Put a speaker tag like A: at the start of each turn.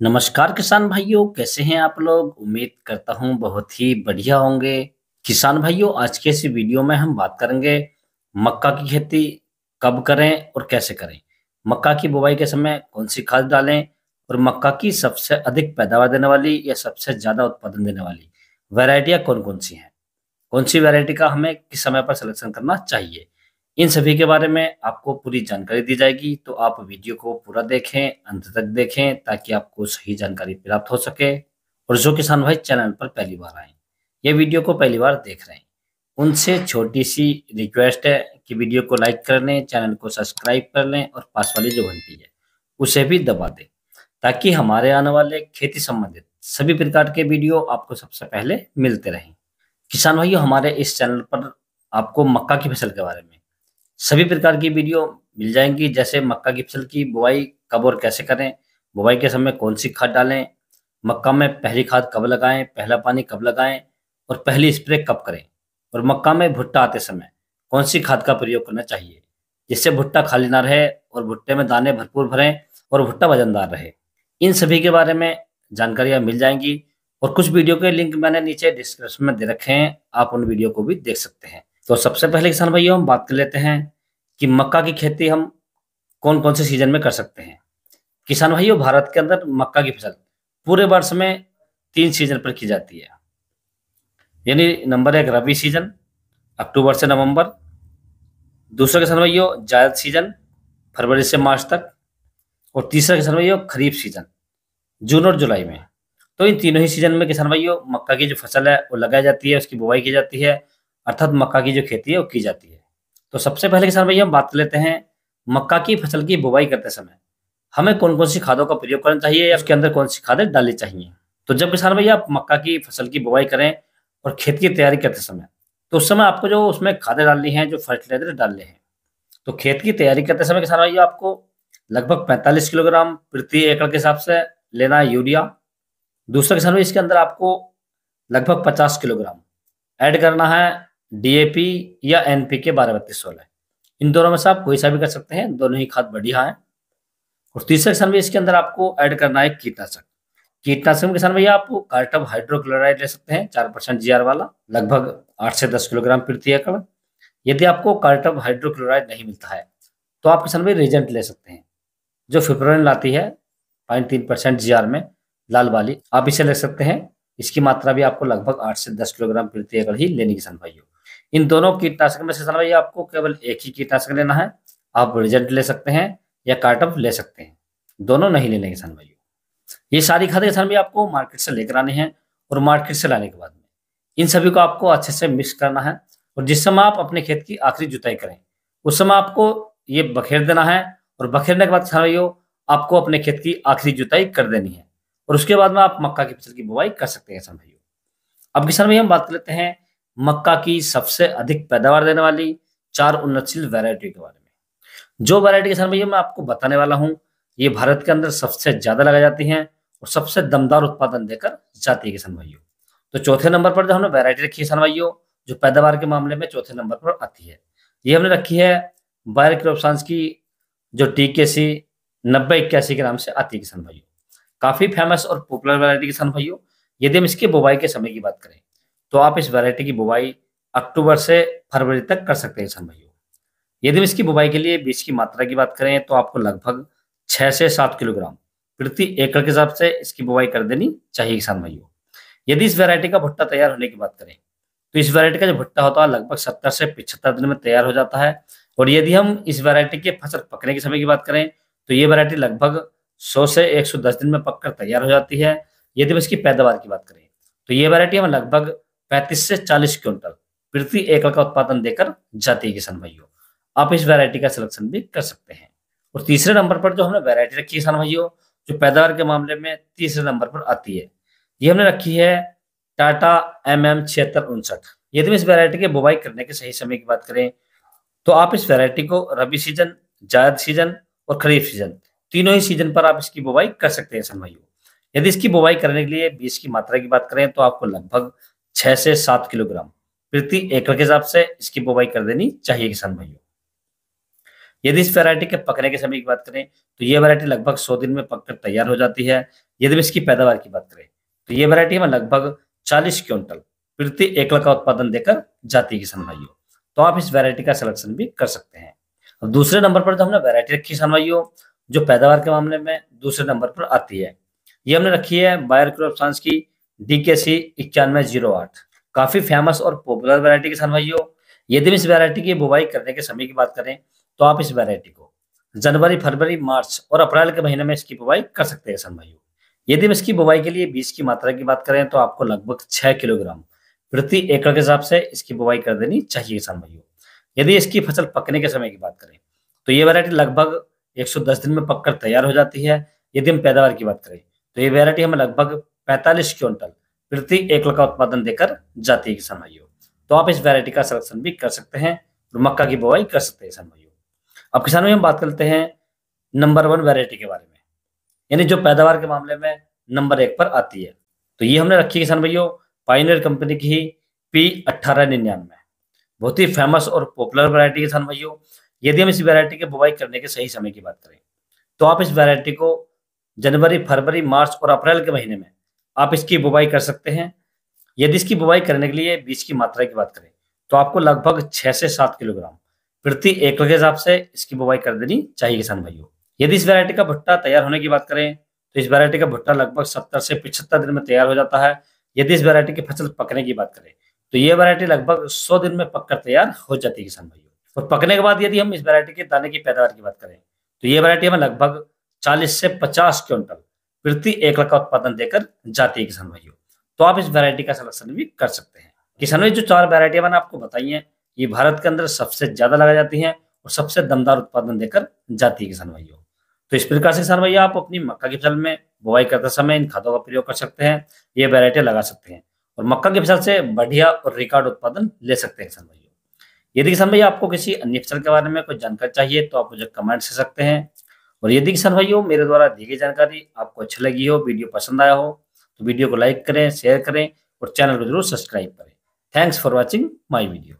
A: नमस्कार किसान भाइयों, कैसे हैं आप लोग। उम्मीद करता हूं बहुत ही बढ़िया होंगे। किसान भाइयों, आज के इस वीडियो में हम बात करेंगे मक्का की खेती कब करें और कैसे करें। मक्का की बुवाई के समय कौन सी खाद डालें और मक्का की सबसे अधिक पैदावार देने वाली या सबसे ज्यादा उत्पादन देने वाली वैरायटियां कौन कौन सी हैं, कौन सी वैरायटी का हमें किस समय पर सिलेक्शन करना चाहिए। इन सभी के बारे में आपको पूरी जानकारी दी जाएगी, तो आप वीडियो को पूरा देखें, अंत तक देखें ताकि आपको सही जानकारी प्राप्त हो सके। और जो किसान भाई चैनल पर पहली बार आए, ये वीडियो को पहली बार देख रहे हैं, उनसे छोटी सी रिक्वेस्ट है कि वीडियो को लाइक कर लें, चैनल को सब्सक्राइब कर लें और पास वाली जो घंटी है उसे भी दबा दें, ताकि हमारे आने वाले खेती संबंधित सभी प्रकार के वीडियो आपको सबसे पहले मिलते रहें। किसान भाइयों, हमारे इस चैनल पर आपको मक्का की फसल के बारे में सभी प्रकार की वीडियो मिल जाएंगी, जैसे मक्का की फसल की बुआई कब और कैसे करें, बुआई के समय कौन सी खाद डालें, मक्का में पहली खाद कब लगाएं, पहला पानी कब लगाएं और पहली स्प्रे कब करें, और मक्का में भुट्टा आते समय कौन सी खाद का प्रयोग करना चाहिए जिससे भुट्टा खाली ना रहे और भुट्टे में दाने भरपूर भरें और भुट्टा वजनदार रहे। इन सभी के बारे में जानकारियां मिल जाएंगी और कुछ वीडियो के लिंक मैंने नीचे डिस्क्रिप्शन में दे रखे हैं, आप उन वीडियो को भी देख सकते हैं। तो सबसे पहले किसान भाइयों, हम बात कर लेते हैं कि मक्का की खेती हम कौन कौन से सीजन में कर सकते हैं। किसान भाइयों, भारत के अंदर मक्का की फसल पूरे वर्ष में 3 सीजन पर की जाती है, यानी नंबर 1 रबी सीजन अक्टूबर से नवंबर, दूसरा किसान भाइयों जायद सीजन फरवरी से मार्च तक, और तीसरा किसान भाइयों खरीफ सीजन जून और जुलाई में। तो इन तीनों ही सीजन में किसान भाइयों मक्का की जो फसल है वो लगाई जाती है, उसकी बुवाई की जाती है, अर्थात मक्का की जो खेती है वो की जाती है। तो सबसे पहले किसान भाइयों हम बात कर लेते हैं मक्का की फसल की बुवाई करते समय हमें कौन कौन सी खादों का प्रयोग करना चाहिए या उसके अंदर कौन सी खादें डालनी चाहिए। तो जब किसान भैया आप मक्का की फसल की बुवाई करें और खेत की तैयारी करते समय, तो उस समय आपको जो उसमें खादें डालनी है, जो फर्टिलाइजर डालने हैं, तो खेत की तैयारी करते समय किसान भैया आपको लगभग 45 किलोग्राम प्रति एकड़ के हिसाब से लेना है यूरिया। दूसरा किसान भाई, इसके अंदर आपको लगभग 50 किलोग्राम ऐड करना है डीएपी या एनपीके 12-32-16। इन दोनों में से आप कोई सा भी कर सकते हैं, दोनों ही खाद बढ़िया हैं। और तीसरे किसान भाई, इसके अंदर आपको ऐड करना है कीटनाशक। कीटनाशक में किसान भैया आप कार्टप हाइड्रोक्लोराइड ले सकते हैं 4% जीआर वाला, लगभग 8 से 10 किलोग्राम प्रति एकड़। यदि आपको कार्टप हाइड्रोक्लोराइड नहीं मिलता है तो आप किसान भाई रेजेंट ले सकते हैं, जो फिप्रोनिल आती है 0.3% जीआर में, लाल वाली, आप इसे ले सकते हैं। इसकी मात्रा भी आपको लगभग 8 से 10 किलोग्राम प्रति एकड़ ही लेनी किसान भाइयों। इन दोनों कीटनाशक में से किसान भाई आपको केवल एक ही कीटनाशक लेना है, आप रिजेंट ले सकते हैं या कार्टप ले सकते हैं, दोनों नहीं लेने किसान भाइयों। ये सारी खादें किसान भाई आपको मार्केट से लेकर आनी है, और मार्केट से लाने के बाद में इन सभी को आपको अच्छे से मिक्स करना है, और जिस समय आप अपने खेत की आखिरी जुताई करें उस समय आपको ये बखेर देना है, और बखेरने के बाद किसान भाइयों आपको अपने खेत की आखिरी जुताई कर देनी है, और उसके बाद में आप मक्का की फसल की बुवाई कर सकते हैं किसान भाइयों। अब किसान भाई हम बात कर लेते हैं मक्का की सबसे अधिक पैदावार देने वाली 4 उन्नतशील वैरायटी के बारे में। जो वैरायटी किसान भैया मैं आपको बताने वाला हूँ, ये भारत के अंदर सबसे ज्यादा लगाई जाती हैं और सबसे दमदार उत्पादन देकर जाती है किसान भाइयों। तो चौथे नंबर पर जो हमने वैरायटी रखी है किसान भाइयों, जो पैदावार के मामले में चौथे नंबर पर आती है, ये हमने रखी है बायर क्रॉपसांस की, जो टीकेसी 9081 के नाम से आती है किसान भाइयों। काफी फेमस और पॉपुलर वैरायटी किसान भाइयों। यदि हम इसकी बुवाई के समय की बात करें तो आप इस वैरायटी की बुवाई अक्टूबर से फरवरी तक कर सकते हैं किसान भाइयों। यदि हम इसकी बुवाई के लिए बीज की मात्रा की बात करें तो आपको लगभग 6 से 7 किलोग्राम प्रति एकड़ के हिसाब से इसकी बुवाई कर देनी चाहिए किसान भाइयों। यदि इस वैरायटी का भुट्टा तैयार होने की बात करें तो इस वैरायटी का जो भुट्टा होता है लगभग 70 से 75 दिन में तैयार हो जाता है। और यदि हम इस वैरायटी के फसल पकने के समय की बात करें तो ये वैरायटी लगभग 100 से 110 दिन में पककर तैयार हो जाती है। यदि हम इसकी पैदावार की बात करें तो ये वैरायटी हमें लगभग 35 से 40 क्विंटल प्रति एकड़ का उत्पादन देकर जाती है किसान भाइयों। आप इस वैरायटी का सिलेक्शन भी कर सकते हैं। और तीसरे नंबर पर जो हमने वैरायटी रखी है किसान भाइयों, जो पैदावार के मामले में तीसरे नंबर पर आती है, ये हमने रखी है टाटा MM7659। यदि हम इस वैरायटी के बुवाई करने के सही समय की बात करें तो आप इस वैरायटी को रबी सीजन, जायद सीजन और खरीफ सीजन, तीनों ही सीजन पर आप इसकी बुवाई कर सकते हैं किसान भाइयों। यदि इसकी बुवाई करने के लिए बीज की मात्रा की बात करें तो आपको लगभग 6 से 7 किलोग्राम प्रति एकड़ के हिसाब से इसकी बुवाई कर देनी चाहिए किसान भाइयों। यदि इस वैरायटी के पकने के समय की बात करें तो ये वैरायटी लगभग 100 दिन में पककर तैयार हो जाती है। यदि हम इसकी पैदावार की बात करें तो ये वैरायटी हमें लगभग 40 क्विंटल प्रति एकड़ का उत्पादन देकर जाती है किसान भाइयों। तो आप इस वैरायटी का सिलेक्शन भी कर सकते हैं। अब दूसरे नंबर पर जो हमने वैरायटी रखी किसान भाइयों, जो पैदावार के मामले में दूसरे नंबर पर आती है, ये हमने रखी है बायर क्रॉप साइंस की DKC 9108। काफी फेमस और पॉपुलर वैरायटी किसान भाइयों। यदि हम इस वैरायटी की बुवाई करने के समय की बात करें तो आप इस वैरायटी को जनवरी, फरवरी, मार्च और अप्रैल के महीने में इसकी बुवाई कर सकते हैं किसान भाइयों। यदि हम इसकी बुवाई के लिए बीज की मात्रा की बात करें तो आपको लगभग 6 किलोग्राम प्रति एकड़ के हिसाब से इसकी बुवाई कर देनी चाहिए किसान भाइयों। यदि इसकी फसल पकने के समय की बात करें तो ये वैरायटी लगभग 110 दिन में पककर तैयार हो जाती है। यदि हम पैदावार की बात करें तो ये वैरायटी हमें लगभग 45 क्विंटल प्रति एकड़ का उत्पादन देकर जाती है किसान भाइयों। तो आप इस वैरायटी का सिलेक्शन भी कर सकते हैं और मक्का की बुवाई कर सकते हैं किसान भाइयों। अब किसान भाइयों हम बात करते हैं नंबर 1 वैरायटी के बारे में, यानी जो पैदावार के मामले में नंबर 1 पर आती है। तो ये हमने रखी है किसान भाइयों पायनियर कंपनी की ही P1899। बहुत ही फेमस और पॉपुलर वैरायटी किसान भाइयों। यदि हम इस वैरायटी की बुवाई करने के सही समय की बात करें तो आप इस वैरायटी को जनवरी, फरवरी, मार्च और अप्रैल के महीने में आप इसकी बुवाई कर सकते हैं। यदि इसकी बुवाई करने के लिए बीज की मात्रा की बात करें तो आपको लगभग 6 से 7 किलोग्राम प्रति एकड़ के हिसाब से इसकी बुवाई कर देनी चाहिए किसान भाइयों। यदि इस वैरायटी का भुट्टा तैयार होने की बात करें तो इस वैरायटी का भुट्टा लगभग 70 से 75 दिन में तैयार हो जाता है। यदि इस वैरायटी की फसल पकने की बात करें तो ये वैरायटी लगभग 100 दिन में पककर तैयार हो जाती है किसान भाइयों। और पकने के बाद यदि हम इस वैरायटी के दाने की पैदावार की बात करें तो ये वैरायटी हमें लगभग 40 से 50 क्विंटल प्रति एकड़ का उत्पादन देकर जाती है किसान भाइयों। तो आप इस वैरायटी का सिलेक्शन भी कर सकते हैं। किसान भाई जो 4 वैरायटियां मैंने आपको बताई हैं ये भारत के अंदर सबसे ज्यादा लगाई जाती हैं और सबसे दमदार उत्पादन देकर जाती है किसान भाइयों। तो इस प्रकार से किसान भैया आप अपनी मक्का की फसल में बुआई करते समय इन खादों का प्रयोग कर सकते हैं, ये वैरायटी लगा सकते हैं और मक्का की फसल से बढ़िया और रिकॉर्ड उत्पादन ले सकते हैं किसान भाइयों। यदि किसान भैया आपको किसी अन्य फसल के बारे में कोई जानकारी चाहिए तो आप मुझे कमेंट कर सकते हैं। और यदि किसान भाइयों मेरे द्वारा दी गई जानकारी आपको अच्छी लगी हो, वीडियो पसंद आया हो तो वीडियो को लाइक करें, शेयर करें और चैनल को जरूर सब्सक्राइब करें। Thanks for watching my video.